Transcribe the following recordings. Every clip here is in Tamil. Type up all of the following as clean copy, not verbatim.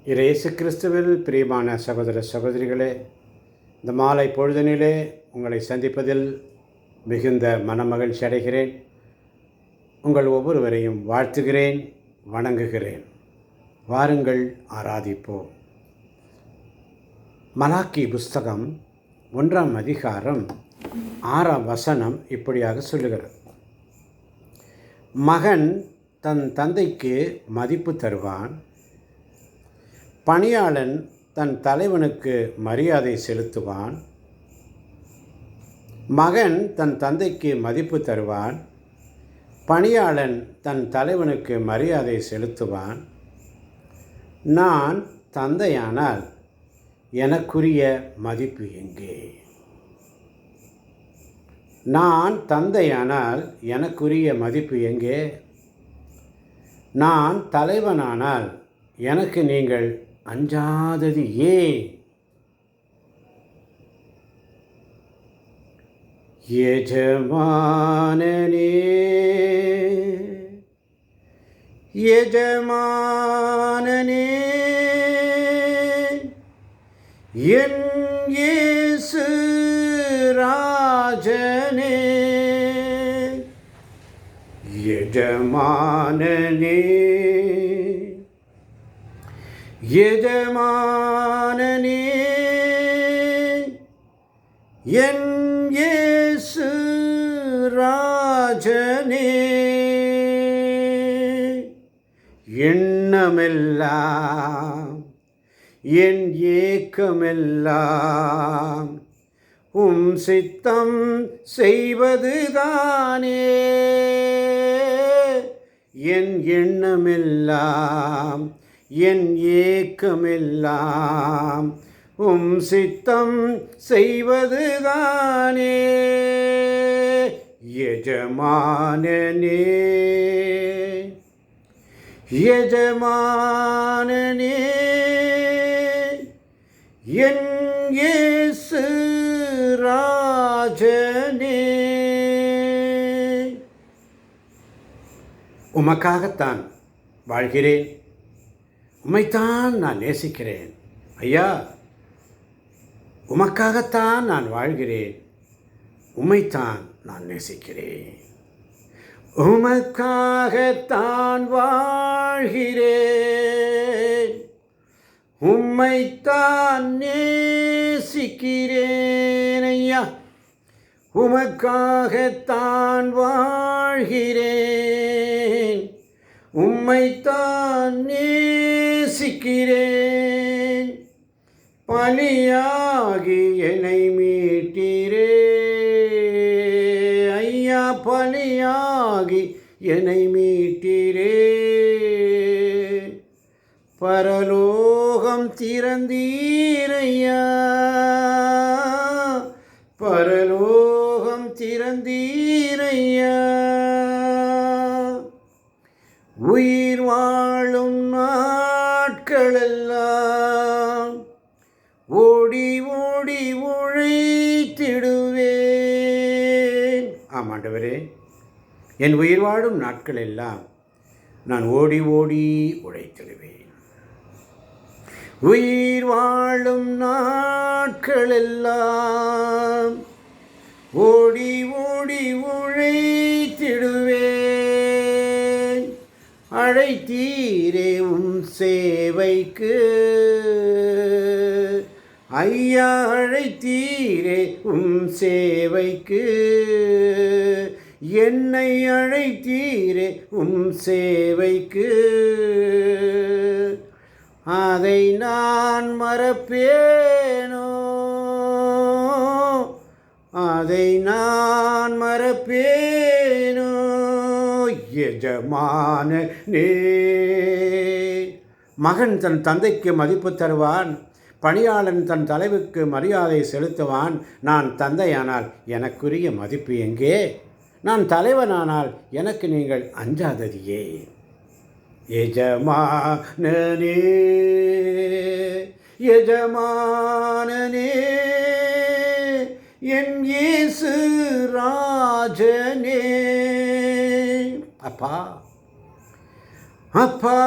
இயேசு கிறிஸ்துவில் பிரியமான சகோதர சகோதரிகளே, இந்த மாலை பொழுதினிலே உங்களை சந்திப்பதில் மிகுந்த மனமகிழ்ச்சி அடைகிறேன். உங்கள் ஒவ்வொருவரையும் வாழ்த்துகிறேன், வணங்குகிறேன். வாருங்கள் ஆராதிப்போம். மலாக்கி புஸ்தகம் 1ஆம் அதிகாரம் 6ஆம் வசனம் இப்படியாக சொல்லுகிறது: மகன் தன் தந்தைக்கு மதிப்பு தருவான், பணியாளன் தன் தலைவனுக்கு மரியாதை செலுத்துவான். மகன் தன் தந்தைக்கு மதிப்பு தருவான், பணியாளன் தன் தலைவனுக்கு மரியாதை செலுத்துவான். நான் தந்தையானால் எனக்குரிய மதிப்பு எங்கே? நான் தந்தையானால் எனக்குரிய மதிப்பு எங்கே? நான் தலைவனானால் எனக்கு நீங்கள் அஞ்சாதது ஏன்? எஜமானனே, எஜமானனே, என் இயேசு ராஜனே, எஜமானனே, எஜமானனே, என் இயேசு ராஜனே. எண்ணமெல்லாம் என் ஏக்கமெல்லாம் சித்தம் செய்வதுதானே. என் எண்ணமெல்லாம் என் ஏக்கமெல்லாம் சித்தம் செய்வதுதானே. எஜமானனே, எஜமானனே, என் இயேசு ராஜனே. உமக்காகத்தான் வாழ்கிறேன், உம்மைத்தான் நான் நேசிக்கிறேன். ஐயா, உமக்காகத்தான் நான் வாழ்கிறேன், உம்மைத்தான் நான் நேசிக்கிறேன். உமக்காகத்தான் வாழ்கிறேன், உம்மைத்தான் நேசிக்கிறேன். ஐயா, உமக்காகத்தான் வாழ்கிறேன், உம்மைத்தான் நேசிக்கிறேன். பலியாகி என்னை மீட்டீரே ஐயா, பலியாகி என்னை மீட்டீரே. பரலோகம் திறந்தீரையா, பரலோகம் திறந்தீரையா. உயிர் வாழும் நாட்களெல்லாம் ஓடி ஓடி உழைத்திடுவேன். ஆமாண்டவரே, என் உயிர் வாழும் நாட்கள் எல்லாம் நான் ஓடி ஓடி உழைத்திடுவேன். உயிர் வாழும் நாட்கள் எல்லாம் ஓடி ஓடி உழைத்திடுவேன். அழைத்தீரே சேவைக்கு ஐயா, அழைத்தீரே சேவைக்கு. என்னை அழைத்தீரே சேவைக்கு. அதை நான் மறப்பேனோ, அதை நான் மறப்பேனோ. எஜமானனே, மகன் தன் தந்தைக்கு மதிப்பு தருவான், பணியாளன் தன் தலைவுக்கு மரியாதை செலுத்துவான். நான் தந்தையானால் எனக்குரிய மதிப்பு எங்கே? நான் தலைவனானால் எனக்கு நீங்கள் அஞ்சாதது ஏன்? எஜமானனே, எஜமானனே, என் இயேசு ராஜனே. அப்பா, அப்பா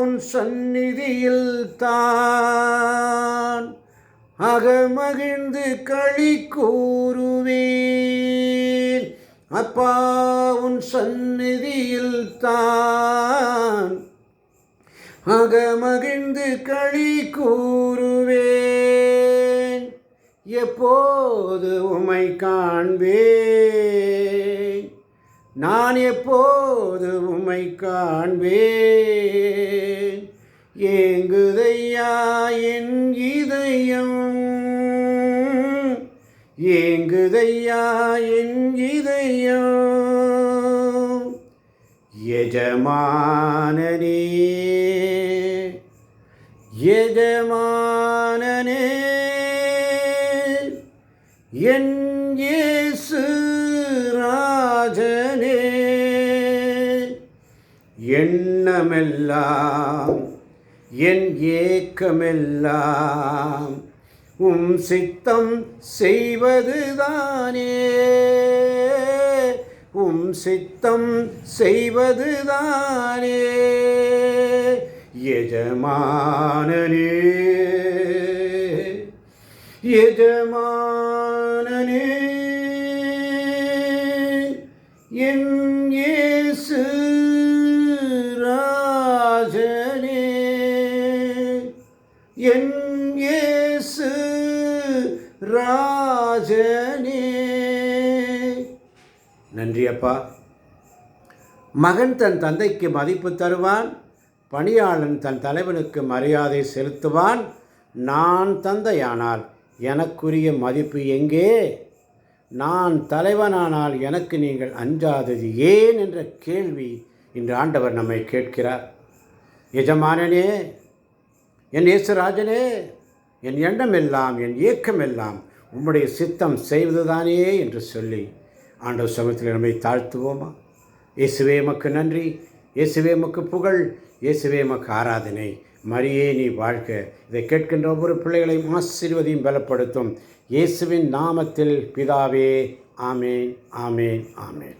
உன் சந்நிதியில் தான் அகமகிழ்ந்து களி கூறுவேன். அப்பா உன் சந்நிதியில் தான் அகமகிழ்ந்து களி கூறுவேன். எப்போது உம்மை காண்பேன், நான் எப்போது உம்மை காண்பேன். ஏங்குதையா என் இதயம், ஏங்குதையா என் இதயம். எஜமானனே எஜமானனே என் இயேசு ராஜனே. எண்ணமெல்லாம் என் ஏக்கமெல்லாம் உம் சித்தம் செய்வதுதானே, உம் சித்தம் செய்வதுதானே. எஜமானனே எஜமானனே என் இயேசு ராஜனே, என் இயேசு ராஜனே. நன்றி அப்பா. மகன் தன் தந்தைக்கு மதிப்பு தருவான், பணியாளன் தன் தலைவனுக்கு மரியாதை செலுத்துவான். நான் தந்தையானால் எனக்குரிய மதிப்பு எங்கே? நான் தலைவனானால் எனக்கு நீங்கள் அஞ்சாதது ஏன் என்ற கேள்வி இன்று ஆண்டவர் நம்மை கேட்கிறார். எஜமானனே, என் இயேசுராஜனே, என் எண்ணமெல்லாம் என் ஏக்கமெல்லாம் உம்முடைய சித்தம் செய்வதுதானே என்று சொல்லி ஆண்டவர் சமூகத்தில் நம்மை தாழ்த்துவோமா? இயேசுவே உமக்கு நன்றி, இயேசுவே உமக்கு புகழ், இயேசுவே உமக்கு ஆராதனை. மரியே நீ வாழ்க. இதை கேட்கின்ற ஒவ்வொரு பிள்ளைகளையும் ஆசீர்வதியும் பலப்படுத்தும். இயேசுவின் நாமத்தில் பிதாவே, ஆமேன், ஆமேன், ஆமேன்.